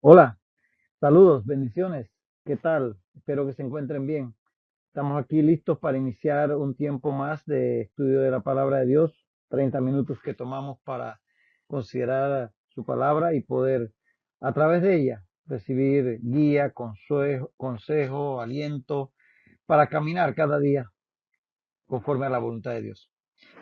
Hola, saludos, bendiciones. ¿Qué tal? Espero que se encuentren bien. Estamos aquí listos para iniciar un tiempo más de estudio de la palabra de Dios, 30 minutos que tomamos para considerar su palabra y poder a través de ella recibir guía, consejo, aliento para caminar cada día conforme a la voluntad de Dios.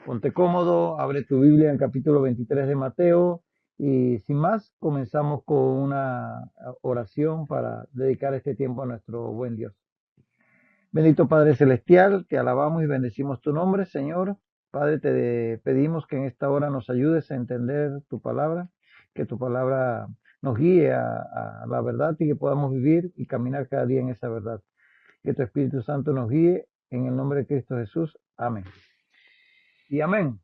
Ponte cómodo, abre tu Biblia en el capítulo 23 de Mateo y sin más comenzamos con una oración para dedicar este tiempo a nuestro buen Dios. Bendito Padre Celestial, te alabamos y bendecimos tu nombre, Señor. Padre, te pedimos que en esta hora nos ayudes a entender tu palabra, que tu palabra nos guíe a la verdad y que podamos vivir y caminar cada día en esa verdad. Que tu Espíritu Santo nos guíe en el nombre de Cristo Jesús. Amén. Y amén.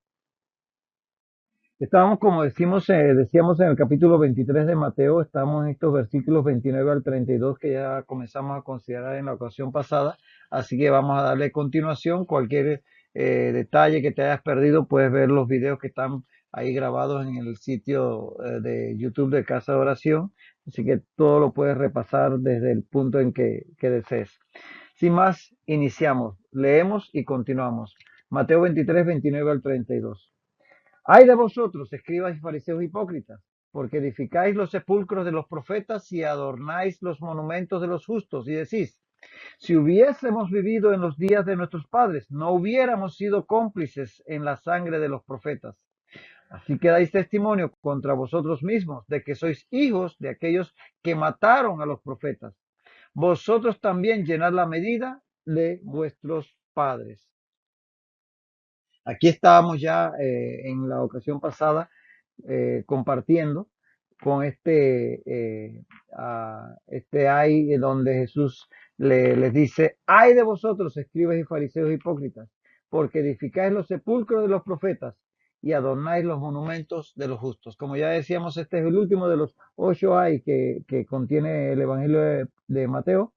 Estábamos, como decíamos en el capítulo 23 de Mateo, estamos en estos versículos 29 al 32 que ya comenzamos a considerar en la ocasión pasada, así que vamos a darle continuación. Cualquier detalle que te hayas perdido, puedes ver los videos que están ahí grabados en el sitio de YouTube de Casa de Oración, así que todo lo puedes repasar desde el punto en que desees. Sin más, iniciamos, leemos y continuamos. Mateo 23, 29 al 32. Ay de vosotros, escribas y fariseos hipócritas, porque edificáis los sepulcros de los profetas y adornáis los monumentos de los justos, y decís, si hubiésemos vivido en los días de nuestros padres, no hubiéramos sido cómplices en la sangre de los profetas. Así que dais testimonio contra vosotros mismos de que sois hijos de aquellos que mataron a los profetas. Vosotros también llenad la medida de vuestros padres. Aquí estábamos ya en la ocasión pasada compartiendo con este ay donde Jesús les dice, ay de vosotros, escribas y fariseos hipócritas, porque edificáis los sepulcros de los profetas y adornáis los monumentos de los justos. Como ya decíamos, este es el último de los 8 ay que contiene el Evangelio de Mateo,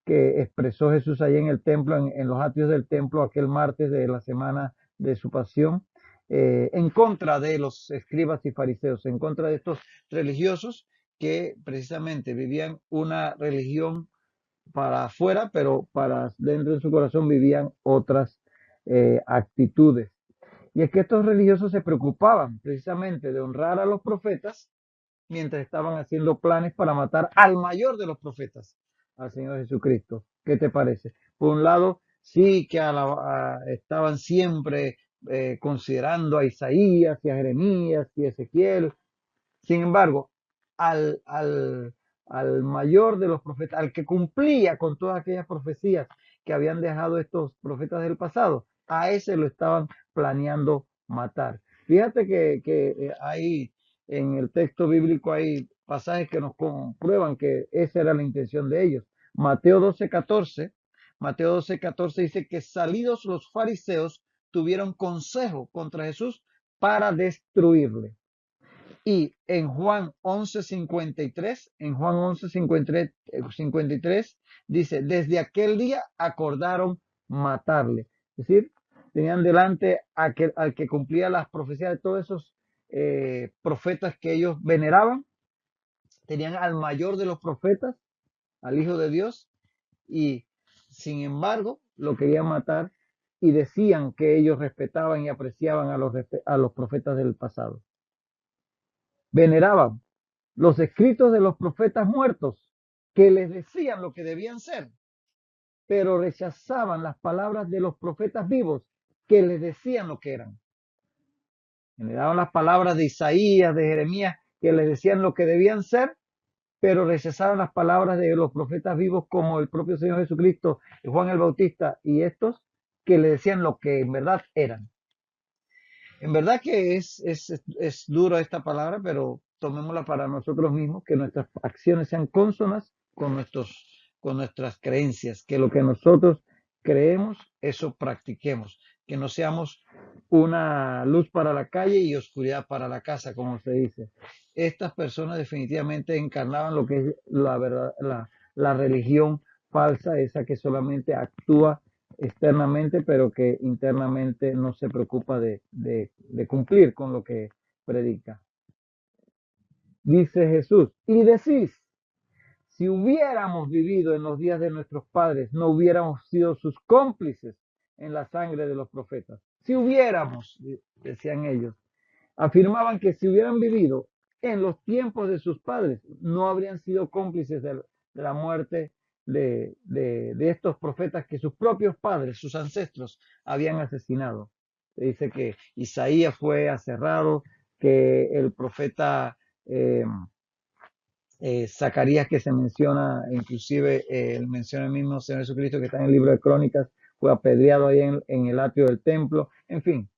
que expresó Jesús ahí en el templo, en los atrios del templo, aquel martes de la semana de su pasión, en contra de los escribas y fariseos, en contra de estos religiosos que precisamente vivían una religión para afuera, pero para dentro de su corazón vivían otras actitudes. Y es que estos religiosos se preocupaban precisamente de honrar a los profetas mientras estaban haciendo planes para matar al mayor de los profetas, al Señor Jesucristo. ¿Qué te parece? Por un lado, sí que estaban siempre considerando a Isaías y a Jeremías y a Ezequiel. Sin embargo, al, al, al mayor de los profetas, al que cumplía con todas aquellas profecías que habían dejado estos profetas del pasado, a ese lo estaban planeando matar. Fíjate que hay en el texto bíblico hay pasajes que nos comprueban que esa era la intención de ellos. Mateo 12:14, Mateo 12:14 dice que salidos los fariseos tuvieron consejo contra Jesús para destruirle. Y en Juan 11:53, en Juan 11:53 dice, desde aquel día acordaron matarle. Es decir, tenían delante al que cumplía las profecías de todos esos profetas que ellos veneraban. Tenían al mayor de los profetas, al Hijo de Dios, y sin embargo lo querían matar y decían que ellos respetaban y apreciaban a los profetas del pasado. Veneraban los escritos de los profetas muertos que les decían lo que debían ser, pero rechazaban las palabras de los profetas vivos que les decían lo que eran. Veneraban las palabras de Isaías, de Jeremías, que les decían lo que debían ser, pero rechazaban las palabras de los profetas vivos como el propio Señor Jesucristo, Juan el Bautista y estos que le decían lo que en verdad eran. En verdad que es duro esta palabra, pero tomémosla para nosotros mismos, que nuestras acciones sean cónsonas con nuestras creencias, que lo que nosotros creemos, eso practiquemos, que no seamos una luz para la calle y oscuridad para la casa, como se dice. Estas personas definitivamente encarnaban lo que es la verdad, la religión falsa, esa que solamente actúa externamente, pero que internamente no se preocupa de cumplir con lo que predica. Dice Jesús, y decís, si hubiéramos vivido en los días de nuestros padres, no hubiéramos sido sus cómplices en la sangre de los profetas. Si hubiéramos, decían ellos, afirmaban que si hubieran vivido en los tiempos de sus padres, no habrían sido cómplices de la muerte de estos profetas que sus propios padres, sus ancestros, habían asesinado. Se dice que Isaías fue aserrado, que el profeta eh, Zacarías, que se menciona, inclusive menciona el mismo Señor Jesucristo que está en el libro de Crónicas, fue apedreado ahí en el atrio del templo. En fin,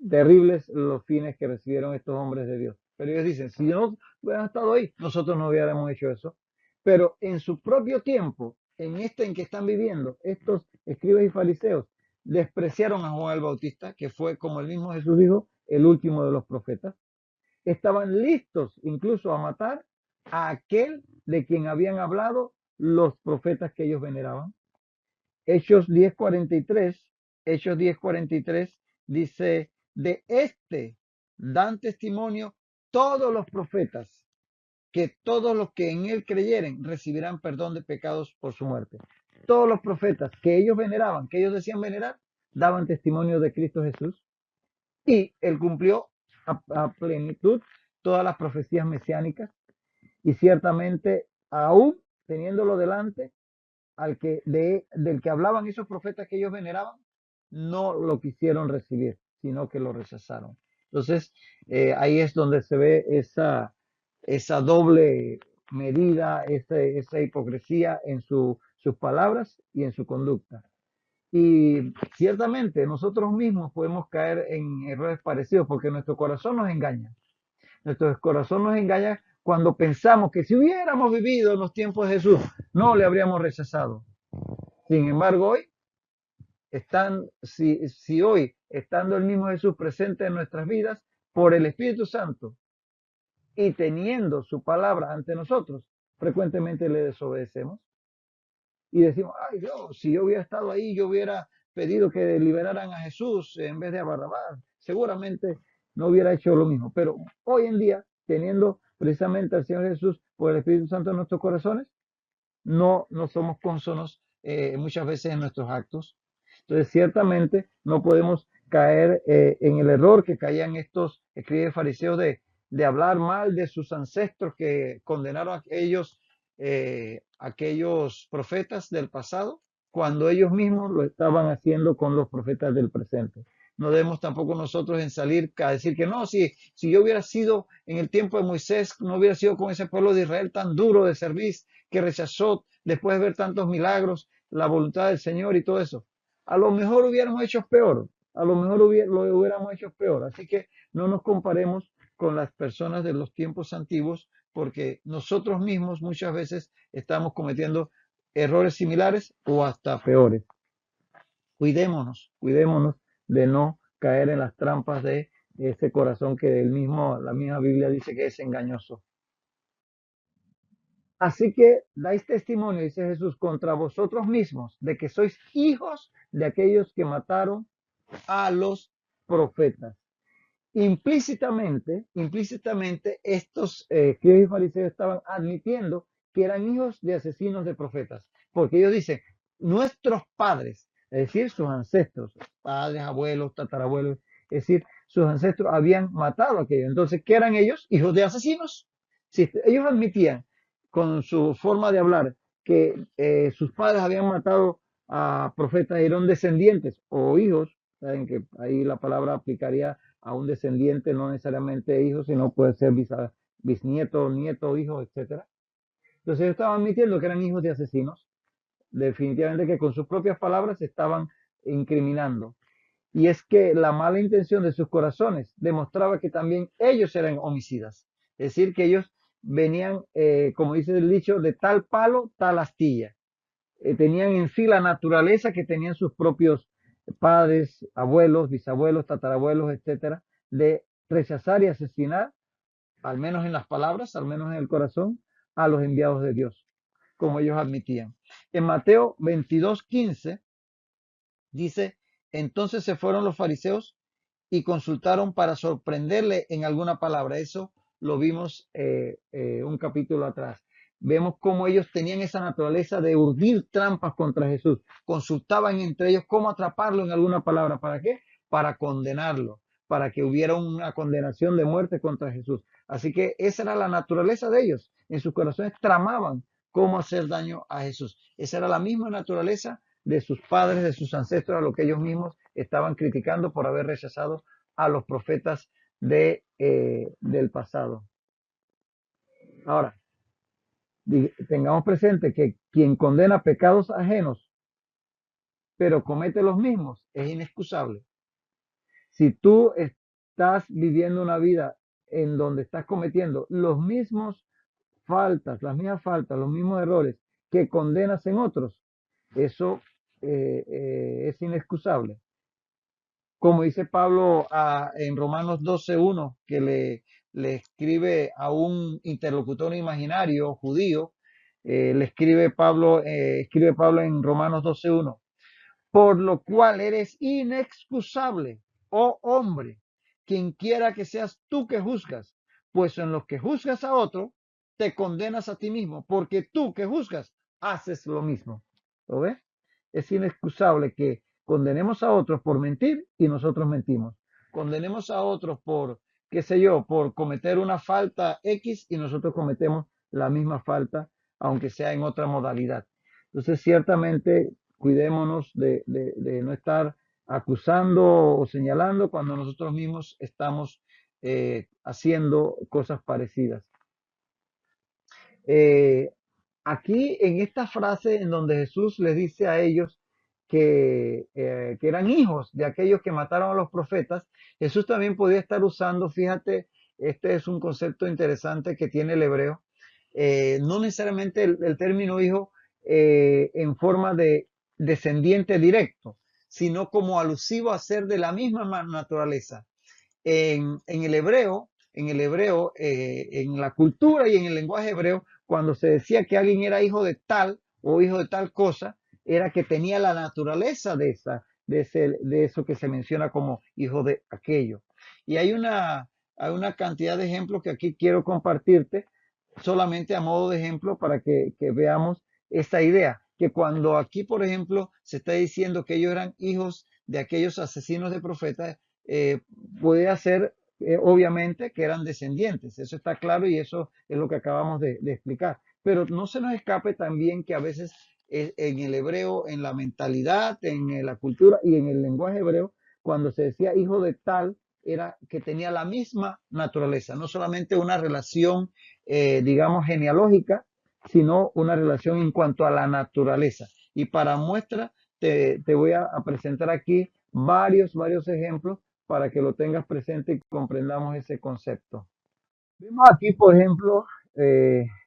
terribles los fines que recibieron estos hombres de Dios. Pero ellos dicen, si no hubieran estado ahí, nosotros no hubiéramos hecho eso. Pero en su propio tiempo, en este en que están viviendo, estos escribas y fariseos despreciaron a Juan el Bautista, que fue, como el mismo Jesús dijo, el último de los profetas. Estaban listos incluso a matar a aquel de quien habían hablado los profetas que ellos veneraban. Hechos 10:43, Hechos 10:43 dice, de este dan testimonio todos los profetas, que todos los que en él creyeren recibirán perdón de pecados por su muerte. Todos los profetas que ellos veneraban, que ellos decían venerar, daban testimonio de Cristo Jesús y él cumplió a plenitud todas las profecías mesiánicas y ciertamente aún teniéndolo delante, del que hablaban esos profetas que ellos veneraban, no lo quisieron recibir, sino que lo rechazaron. Entonces, ahí es donde se ve esa doble medida, esa hipocresía en sus palabras y en su conducta. Y ciertamente nosotros mismos podemos caer en errores parecidos porque nuestro corazón nos engaña. Nuestro corazón nos engaña cuando pensamos que si hubiéramos vivido en los tiempos de Jesús, no le habríamos rechazado. Sin embargo, hoy, si hoy, estando el mismo Jesús presente en nuestras vidas, por el Espíritu Santo y teniendo su palabra ante nosotros, frecuentemente le desobedecemos y decimos, ay Dios, si yo hubiera estado ahí, yo hubiera pedido que liberaran a Jesús en vez de a Barrabás. Seguramente no hubiera hecho lo mismo. Pero hoy en día, teniendo precisamente al Señor Jesús por el Espíritu Santo en nuestros corazones, no somos cónsonos muchas veces en nuestros actos. Entonces, ciertamente no podemos caer en el error que caían estos escribas fariseos de hablar mal de sus ancestros que condenaron a aquellos profetas del pasado, cuando ellos mismos lo estaban haciendo con los profetas del presente. No debemos tampoco nosotros en salir a decir que no, si yo hubiera sido en el tiempo de Moisés, no hubiera sido con ese pueblo de Israel tan duro de servir, que rechazó después de ver tantos milagros, la voluntad del Señor y todo eso. A lo mejor hubiéramos hecho peor, a lo mejor lo hubiéramos hecho peor. Así que no nos comparemos con las personas de los tiempos antiguos, porque nosotros mismos muchas veces estamos cometiendo errores similares o hasta peores. Cuidémonos de no caer en las trampas de ese corazón que la misma Biblia dice que es engañoso. Así que dais testimonio, dice Jesús, contra vosotros mismos, de que sois hijos de aquellos que mataron a los profetas. Implícitamente estos escribas y fariseos estaban admitiendo que eran hijos de asesinos de profetas, porque ellos dicen, nuestros padres, es decir, sus ancestros, padres, abuelos, tatarabuelos, es decir, sus ancestros habían matado a aquellos. Entonces, ¿qué eran ellos? Hijos de asesinos. Si ellos admitían con su forma de hablar que sus padres habían matado a profetas y eran descendientes o hijos, saben que ahí la palabra aplicaría a un descendiente, no necesariamente hijo, sino puede ser bisnieto, nieto, hijo, etcétera. Entonces ellos estaban admitiendo que eran hijos de asesinos, definitivamente que con sus propias palabras se estaban incriminando. Y es que la mala intención de sus corazones demostraba que también ellos eran homicidas. Es decir, que ellos venían, como dice el dicho, de tal palo, tal astilla. Tenían en sí la naturaleza que tenían sus propios padres, abuelos, bisabuelos, tatarabuelos, etcétera, de rechazar y asesinar, al menos en las palabras, al menos en el corazón, a los enviados de Dios, como ellos admitían. En Mateo 22:15 Dice, entonces se fueron los fariseos y consultaron para sorprenderle en alguna palabra. Eso lo vimos un capítulo atrás. Vemos cómo ellos tenían esa naturaleza de urdir trampas contra Jesús. Consultaban entre ellos cómo atraparlo en alguna palabra. ¿Para qué? Para condenarlo, para que hubiera una condenación de muerte contra Jesús. Así que esa era la naturaleza de ellos. En sus corazones tramaban cómo hacer daño a Jesús. Esa era la misma naturaleza de sus padres, de sus ancestros, a lo que ellos mismos estaban criticando por haber rechazado a los profetas del pasado. Ahora, tengamos presente que quien condena pecados ajenos, pero comete los mismos, es inexcusable. Si tú estás viviendo una vida en donde estás cometiendo los mismos faltas, las mismas faltas, los mismos errores que condenas en otros, eso es inexcusable. Como dice Pablo en Romanos 12:1, que le escribe a un interlocutor imaginario judío, escribe Pablo en Romanos 12:1, por lo cual eres inexcusable, oh hombre, quien quiera que seas tú que juzgas, pues en los que juzgas a otro, te condenas a ti mismo, porque tú que juzgas, haces lo mismo. ¿Lo ves? Es inexcusable que condenemos a otros por mentir y nosotros mentimos. Condenemos a otros por, qué sé yo, por cometer una falta X y nosotros cometemos la misma falta, aunque sea en otra modalidad. Entonces, ciertamente, cuidémonos de no estar acusando o señalando cuando nosotros mismos estamos haciendo cosas parecidas. Eh, Aquí en esta frase en donde Jesús les dice a ellos que eran hijos de aquellos que mataron a los profetas, Jesús también podía estar usando, fíjate, este es un concepto interesante que tiene el hebreo, no necesariamente el término hijo en forma de descendiente directo, sino como alusivo a ser de la misma naturaleza. En el hebreo, en la cultura y en el lenguaje hebreo, cuando se decía que alguien era hijo de tal o hijo de tal cosa, era que tenía la naturaleza de eso que se menciona como hijo de aquello. Y hay una cantidad de ejemplos que aquí quiero compartirte, solamente a modo de ejemplo para que veamos esta idea, que cuando aquí, por ejemplo, se está diciendo que ellos eran hijos de aquellos asesinos de profetas, eh, puede ser obviamente que eran descendientes, eso está claro y eso es lo que acabamos de explicar. Pero no se nos escape también que a veces en el hebreo, en la mentalidad, en la cultura y en el lenguaje hebreo, cuando se decía hijo de tal, era que tenía la misma naturaleza, no solamente una relación, digamos, genealógica, sino una relación en cuanto a la naturaleza. Y para muestra, te voy a presentar aquí varios ejemplos para que lo tengas presente y comprendamos ese concepto. Vemos aquí, por ejemplo,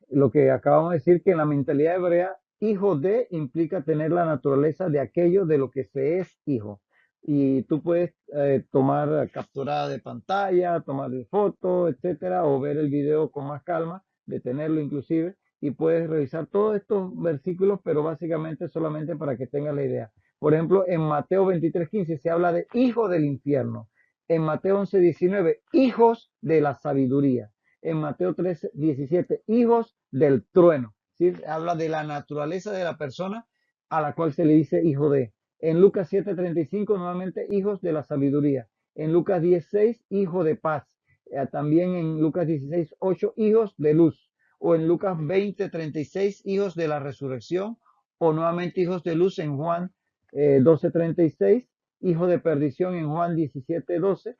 lo que acabamos de decir, que en la mentalidad hebrea, hijo de implica tener la naturaleza de aquello de lo que se es hijo. Y tú puedes tomar captura de pantalla, tomar foto, etcétera, o ver el video con más calma, detenerlo inclusive, y puedes revisar todos estos versículos, pero básicamente solamente para que tengas la idea. Por ejemplo, en Mateo 23:15 se habla de hijo del infierno. En Mateo 11:19, hijos de la sabiduría. En Mateo 3:17, hijos del trueno. ¿Sí? Habla de la naturaleza de la persona a la cual se le dice hijo de. En Lucas 7:35, nuevamente, hijos de la sabiduría. En Lucas 10:6, hijo de paz. También en Lucas 16:8, hijos de luz. O en Lucas 20:36, hijos de la resurrección. O nuevamente hijos de luz en Juan 12:36, hijo de perdición en Juan 17:12,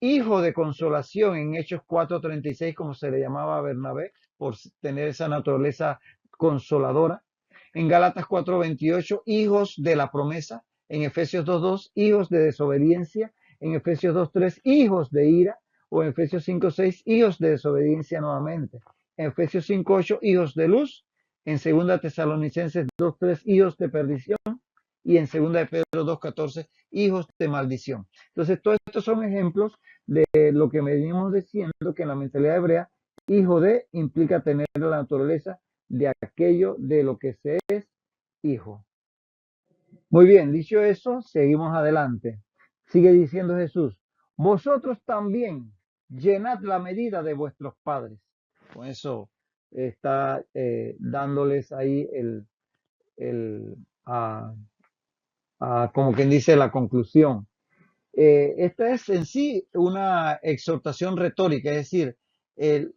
hijo de consolación en Hechos 4:36, como se le llamaba a Bernabé, por tener esa naturaleza consoladora. En Gálatas 4:28, hijos de la promesa. En Efesios 2:2, hijos de desobediencia. En Efesios 2:3, hijos de ira. O en Efesios 5:6, hijos de desobediencia nuevamente. En Efesios 5:8, hijos de luz. En 2 Tesalonicenses 2:3, hijos de perdición. Y en 2 de Pedro 2:14, hijos de maldición. Entonces, todos estos son ejemplos de lo que venimos diciendo, que en la mentalidad hebrea, hijo de implica tener la naturaleza de aquello de lo que se es hijo. Muy bien, dicho eso, seguimos adelante. Sigue diciendo Jesús, vosotros también llenad la medida de vuestros padres. Con eso está dándoles ahí el, ah, como quien dice, la conclusión. Esta es en sí una exhortación retórica, es decir,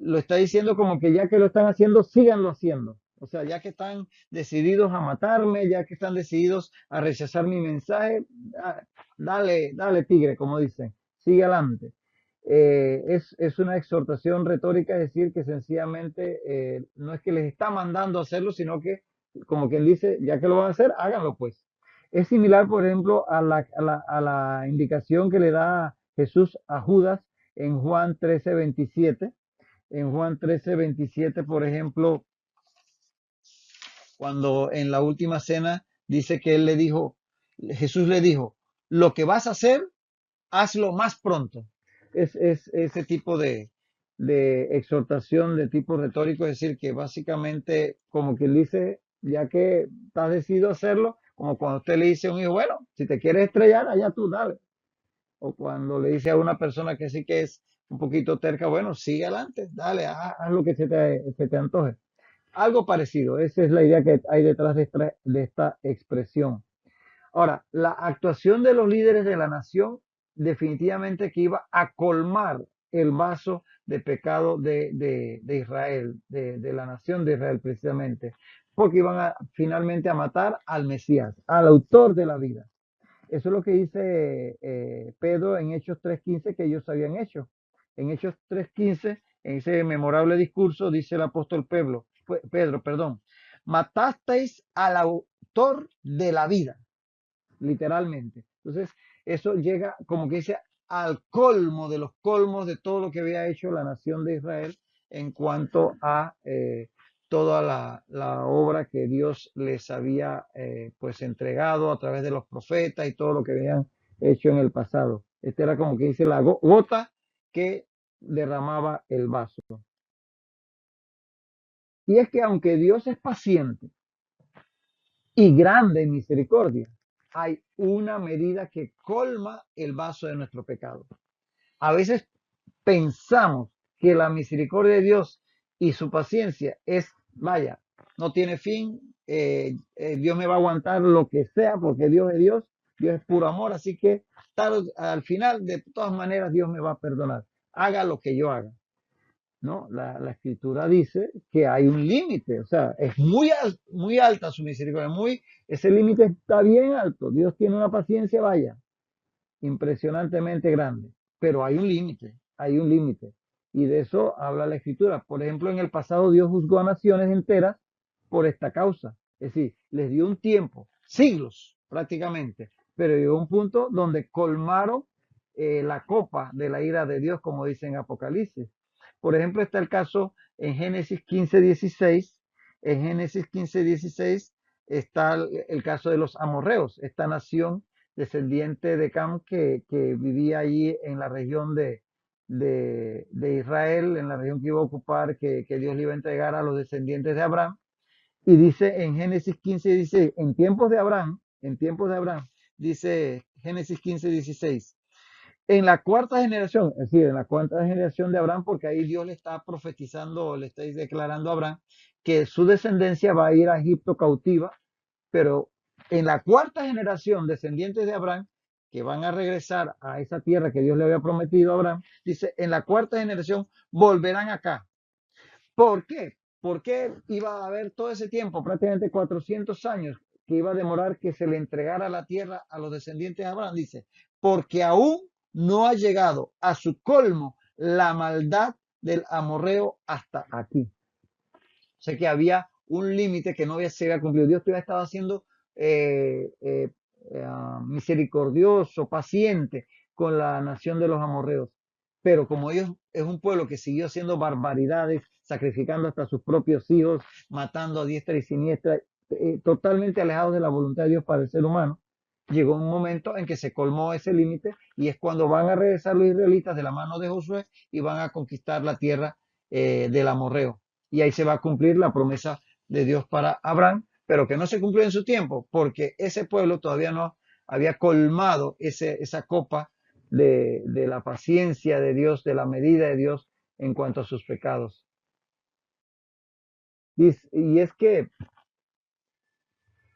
lo está diciendo como que ya que lo están haciendo, síganlo haciendo. O sea, ya que están decididos a matarme, ya que están decididos a rechazar mi mensaje, dale, dale tigre, como dicen, sigue adelante. Es una exhortación retórica, es decir, que sencillamente no es que les está mandando a hacerlo, sino que, como quien dice, ya que lo van a hacer, háganlo pues. Es similar, por ejemplo, a la indicación que le da Jesús a Judas en Juan 13:27. En Juan 13:27, por ejemplo, cuando en la última cena dice que él le dijo, Jesús le dijo, lo que vas a hacer, hazlo más pronto. Es ese tipo de exhortación de tipo retórico, es decir, que básicamente, como quien dice, ya que estás decidido a hacerlo, como cuando usted le dice a un hijo, bueno, si te quieres estrellar, allá tú dale. O cuando le dice a una persona que sí que es un poquito terca, bueno, sigue adelante, dale, haz lo que se te antoje. Algo parecido, esa es la idea que hay detrás de esta expresión. Ahora, la actuación de los líderes de la nación definitivamente que iba a colmar el vaso de pecado de Israel, de la nación de Israel precisamente, porque iban finalmente a matar al Mesías, al autor de la vida. Eso es lo que dice Pedro en Hechos 3:15 que ellos habían hecho. En Hechos 3:15, en ese memorable discurso, dice el apóstol Pedro, perdón, matasteis al autor de la vida, literalmente. Entonces, eso llega, como que dice, al colmo de los colmos de todo lo que había hecho la nación de Israel en cuanto a toda la obra que Dios les había pues entregado a través de los profetas y todo lo que habían hecho en el pasado. Esta era como que dice la gota que derramaba el vaso. Y es que aunque Dios es paciente y grande en misericordia, hay una medida que colma el vaso de nuestro pecado. A veces pensamos que la misericordia de Dios y su paciencia es, vaya, no tiene fin, Dios me va a aguantar lo que sea porque Dios es Dios, Dios es puro amor, así que al final de todas maneras Dios me va a perdonar, haga lo que yo haga. ¿No? La escritura dice que hay un límite, o sea, es muy alta su misericordia, ese límite está bien alto. Dios tiene una paciencia, vaya, impresionantemente grande, pero hay un límite. Y de eso habla la escritura. Por ejemplo, en el pasado Dios juzgó a naciones enteras por esta causa. Es decir, les dio un tiempo, siglos prácticamente, pero llegó un punto donde colmaron la copa de la ira de Dios, como dice en Apocalipsis. Por ejemplo, está el caso en Génesis 15:16. En Génesis 15:16 está el caso de los amorreos, esta nación descendiente de Cam que vivía allí en la región de Israel, en la región que iba a ocupar, que Dios le iba a entregar a los descendientes de Abraham. Y dice en Génesis 15:16, en tiempos de Abraham, dice Génesis 15:16, en la cuarta generación, es decir, en la cuarta generación de Abraham, porque ahí Dios le está profetizando, le está declarando a Abraham que su descendencia va a ir a Egipto cautiva, pero en la cuarta generación, descendientes de Abraham, que van a regresar a esa tierra que Dios le había prometido a Abraham, dice, en la cuarta generación volverán acá. ¿Por qué? ¿Por qué iba a haber todo ese tiempo, prácticamente 400 años, que iba a demorar que se le entregara la tierra a los descendientes de Abraham? Dice, porque aún no ha llegado a su colmo la maldad del amorreo hasta aquí. O sea que había un límite que no se había cumplido. Dios todavía estaba siendo misericordioso, paciente con la nación de los amorreos. Pero como ellos es un pueblo que siguió haciendo barbaridades, sacrificando hasta sus propios hijos, matando a diestra y siniestra, totalmente alejados de la voluntad de Dios para el ser humano, llegó un momento en que se colmó ese límite y es cuando van a regresar los israelitas de la mano de Josué y van a conquistar la tierra del amorreo. Y ahí se va a cumplir la promesa de Dios para Abraham, pero que no se cumplió en su tiempo, porque ese pueblo todavía no había colmado esa copa de la paciencia de Dios, de la medida de Dios en cuanto a sus pecados. Y es que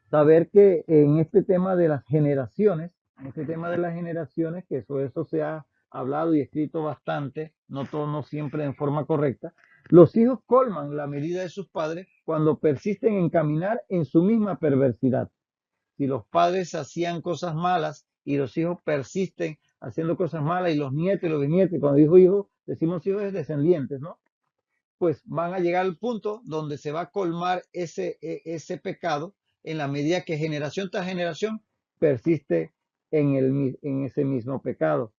saber que en este tema de las generaciones, en este tema de las generaciones, que sobre eso se ha hablado y escrito bastante, no todo, no siempre en forma correcta, los hijos colman la medida de sus padres cuando persisten en caminar en su misma perversidad. Si los padres hacían cosas malas y los hijos persisten haciendo cosas malas y los nietos y los bisnietos, cuando digo hijos, decimos hijos de descendientes, ¿no? Pues van a llegar al punto donde se va a colmar ese pecado en la medida que generación tras generación persiste en ese mismo pecado.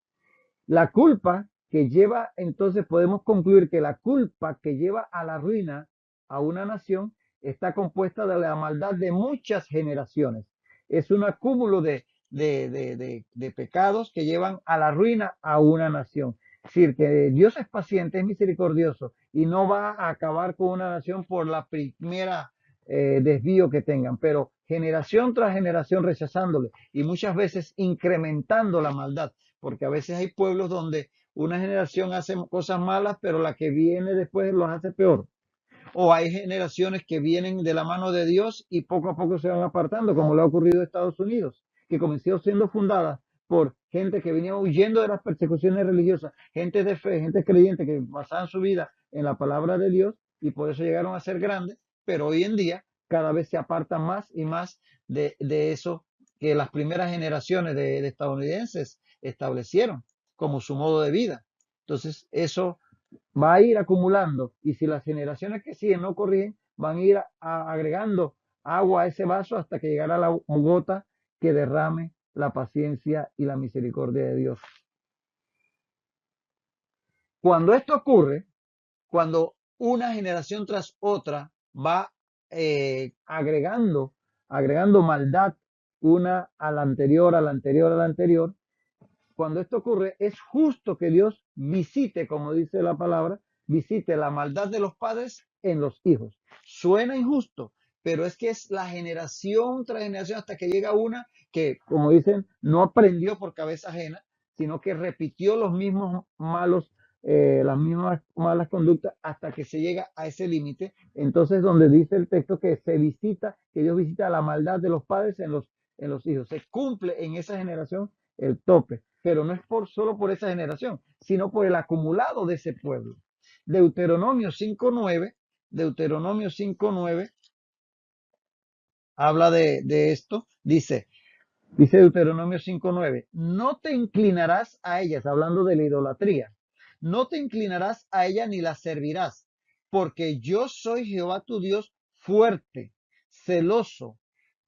La culpa que lleva, entonces podemos concluir que la culpa que lleva a la ruina a una nación está compuesta de la maldad de muchas generaciones. Es un acúmulo de pecados que llevan a la ruina a una nación. Es decir, que Dios es paciente, es misericordioso y no va a acabar con una nación por la primera desvío que tengan, pero generación tras generación rechazándole y muchas veces incrementando la maldad, porque a veces hay pueblos donde una generación hace cosas malas, pero la que viene después los hace peor. O hay generaciones que vienen de la mano de Dios y poco a poco se van apartando, como le ha ocurrido a Estados Unidos, que comenzó siendo fundada por gente que venía huyendo de las persecuciones religiosas, gente de fe, gente creyente que basaban su vida en la palabra de Dios y por eso llegaron a ser grandes, pero hoy en día cada vez se apartan más y más de eso que las primeras generaciones de estadounidenses establecieron como su modo de vida. Entonces, eso va a ir acumulando y si las generaciones que siguen no corrigen, van a ir agregando agua a ese vaso hasta que llegará la gota que derrame la paciencia y la misericordia de Dios. Cuando esto ocurre, cuando una generación tras otra va agregando maldad una a la anterior, a la anterior, a la anterior, cuando esto ocurre, es justo que Dios visite, como dice la palabra, visite la maldad de los padres en los hijos. Suena injusto, pero es que es la generación tras generación hasta que llega una que, como dicen, no aprendió por cabeza ajena, sino que repitió los mismos malos, las mismas malas conductas hasta que se llega a ese límite. Entonces, donde dice el texto que se visita, que Dios visita la maldad de los padres en los hijos. Se cumple en esa generación el tope, pero no es solo por esa generación, sino por el acumulado de ese pueblo. Deuteronomio 5.9, Deuteronomio 5.9 habla de esto, dice Deuteronomio 5.9, no te inclinarás a ellas, hablando de la idolatría, no te inclinarás a ella ni la servirás, porque yo soy Jehová tu Dios fuerte, celoso,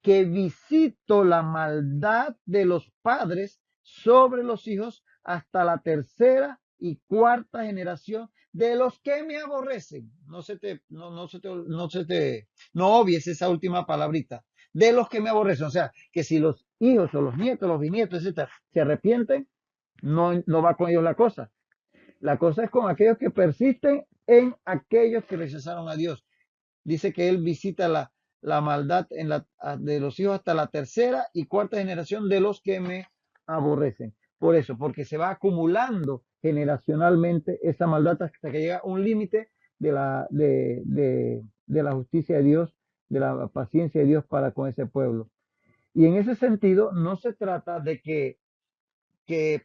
que visito la maldad de los padres sobre los hijos hasta la tercera y cuarta generación de los que me aborrecen. No obvies esa última palabrita. De los que me aborrecen. O sea, que si los hijos o los nietos, los bisnietos, etcétera, se arrepienten, no va con ellos la cosa. La cosa es con aquellos que persisten en aquellos que rechazaron a Dios. Dice que Él visita la maldad de los hijos hasta la tercera y cuarta generación de los que me aborrecen. Por eso, porque se va acumulando generacionalmente esa maldad hasta que llega un límite de la justicia de Dios, de la paciencia de Dios para con ese pueblo. Y en ese sentido, no se trata de que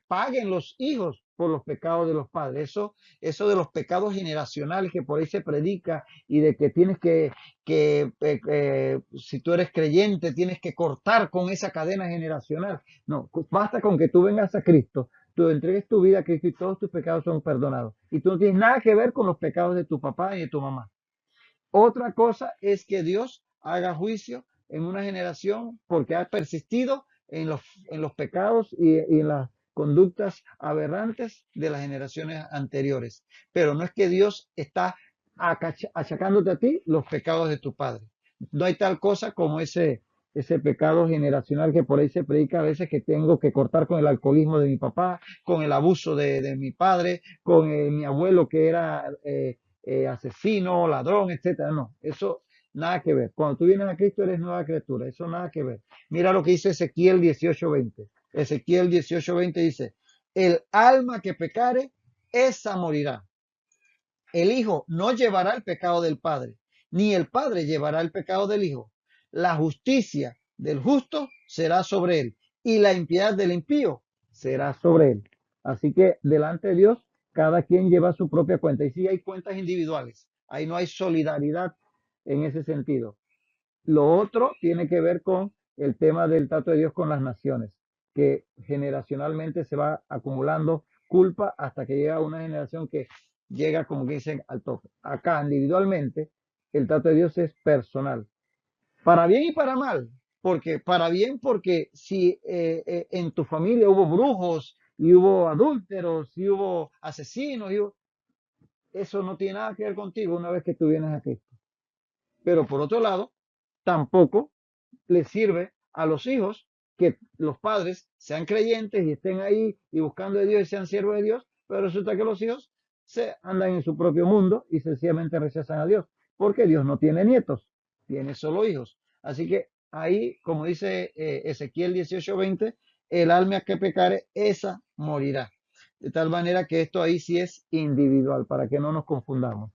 paguen los hijos por los pecados de los padres. Eso de los pecados generacionales que por ahí se predica y de que tienes si tú eres creyente, tienes que cortar con esa cadena generacional. No, basta con que tú vengas a Cristo, tú entregues tu vida a Cristo y todos tus pecados son perdonados. Y tú no tienes nada que ver con los pecados de tu papá y de tu mamá. Otra cosa es que Dios haga juicio en una generación porque ha persistido en los pecados y en las conductas aberrantes de las generaciones anteriores. Pero no es que Dios está achacándote a ti los pecados de tu padre. No hay tal cosa como ese pecado generacional que por ahí se predica a veces, que tengo que cortar con el alcoholismo de mi papá, con el abuso de mi padre, con mi abuelo que era asesino, ladrón, etcétera. No, eso nada que ver. Cuando tú vienes a Cristo eres nueva criatura, eso nada que ver. Mira lo que dice Ezequiel 18:20. Ezequiel 18:20 dice, el alma que pecare, esa morirá. El hijo no llevará el pecado del padre, ni el padre llevará el pecado del hijo. La justicia del justo será sobre él, y la impiedad del impío será sobre él. Así que delante de Dios, cada quien lleva su propia cuenta. Y sí hay cuentas individuales, ahí no hay solidaridad en ese sentido. Lo otro tiene que ver con el tema del trato de Dios con las naciones, que generacionalmente se va acumulando culpa hasta que llega una generación que llega, como que dicen, al tope. Acá, individualmente, el trato de Dios es personal, para bien y para mal, porque para bien, porque si en tu familia hubo brujos y hubo adúlteros y hubo asesinos, eso no tiene nada que ver contigo una vez que tú vienes a Cristo. Pero por otro lado, tampoco le sirve a los hijos que los padres sean creyentes y estén ahí y buscando de Dios y sean siervos de Dios, pero resulta que los hijos se andan en su propio mundo y sencillamente rechazan a Dios, porque Dios no tiene nietos, tiene solo hijos. Así que ahí, como dice Ezequiel 18:20, el alma que pecare, esa morirá. De tal manera que esto ahí sí es individual, para que no nos confundamos.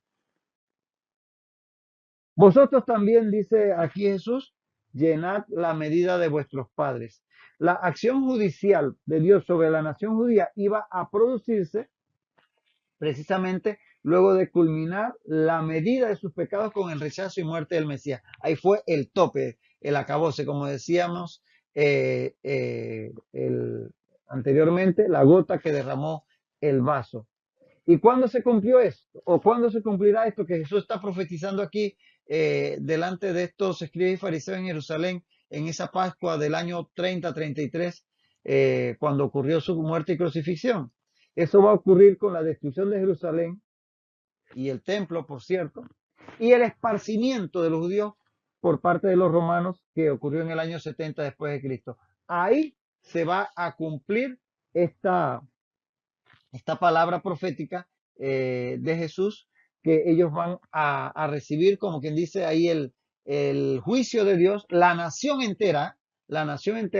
Vosotros también, dice aquí Jesús, llenad la medida de vuestros padres. La acción judicial de Dios sobre la nación judía iba a producirse precisamente luego de culminar la medida de sus pecados con el rechazo y muerte del Mesías. Ahí fue el tope, el acabose, como decíamos anteriormente, la gota que derramó el vaso. ¿Y cuándo se cumplió esto? ¿O cuándo se cumplirá esto que Jesús está profetizando aquí delante de estos escribas y fariseos en Jerusalén en esa Pascua del año 30-33, cuando ocurrió su muerte y crucifixión? Eso va a ocurrir con la destrucción de Jerusalén y el templo, por cierto, y el esparcimiento de los judíos por parte de los romanos que ocurrió en el año 70 después de Cristo. Ahí se va a cumplir esta palabra profética de Jesús, que ellos van a recibir, como quien dice ahí, el juicio de Dios. La nación entera, la nación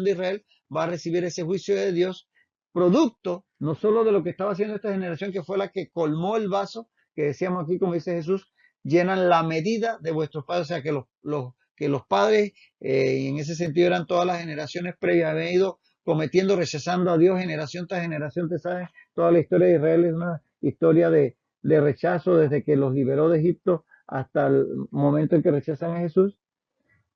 de Israel, va a recibir ese juicio de Dios, producto no solo de lo que estaba haciendo esta generación, que fue la que colmó el vaso, que decíamos aquí, como dice Jesús, llenan la medida de vuestros padres, o sea que los padres, y en ese sentido eran todas las generaciones previas, habían ido cometiendo, rechazando a Dios generación tras generación. Te sabes, toda la historia de Israel es una historia de rechazo desde que los liberó de Egipto hasta el momento en que rechazan a Jesús.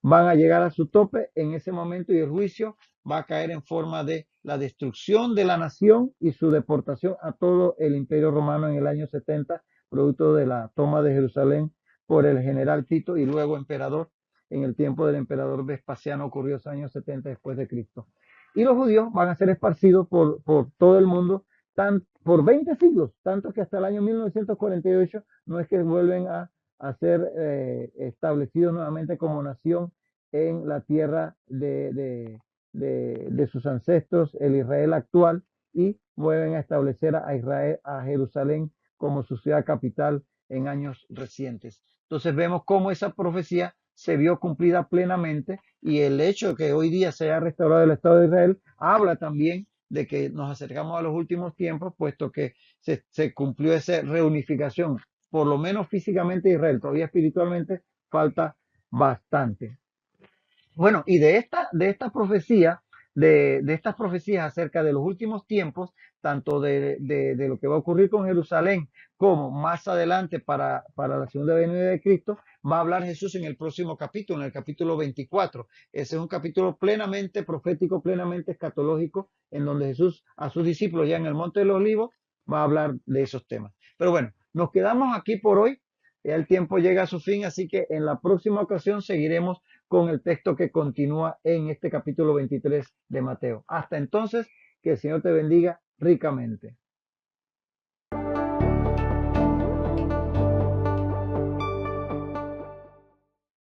Van a llegar a su tope en ese momento y el juicio va a caer en forma de la destrucción de la nación y su deportación a todo el imperio romano en el año 70, producto de la toma de Jerusalén por el general Tito y luego emperador. En el tiempo del emperador Vespasiano ocurrió los años 70 después de Cristo. Y los judíos van a ser esparcidos por todo el mundo por 20 siglos, tanto que hasta el año 1948 no es que vuelven a ser establecidos nuevamente como nación en la tierra de sus ancestros, el Israel actual, y vuelven a establecer a Israel, a Jerusalén como su ciudad capital en años recientes. Entonces vemos cómo esa profecía se vio cumplida plenamente, y el hecho de que hoy día se haya restaurado el Estado de Israel habla también de que nos acercamos a los últimos tiempos, puesto que se cumplió esa reunificación, por lo menos físicamente Israel. Todavía espiritualmente falta bastante. Bueno, y de esta profecía, de estas profecías acerca de los últimos tiempos, tanto de lo que va a ocurrir con Jerusalén como más adelante para la segunda venida de Cristo, va a hablar Jesús en el próximo capítulo, en el capítulo 24. Ese es un capítulo plenamente profético, plenamente escatológico, en donde Jesús a sus discípulos ya en el Monte de los Olivos va a hablar de esos temas. Pero bueno, nos quedamos aquí por hoy. Ya el tiempo llega a su fin, así que en la próxima ocasión seguiremos con el texto que continúa en este capítulo 23 de Mateo. Hasta entonces, que el Señor te bendiga ricamente.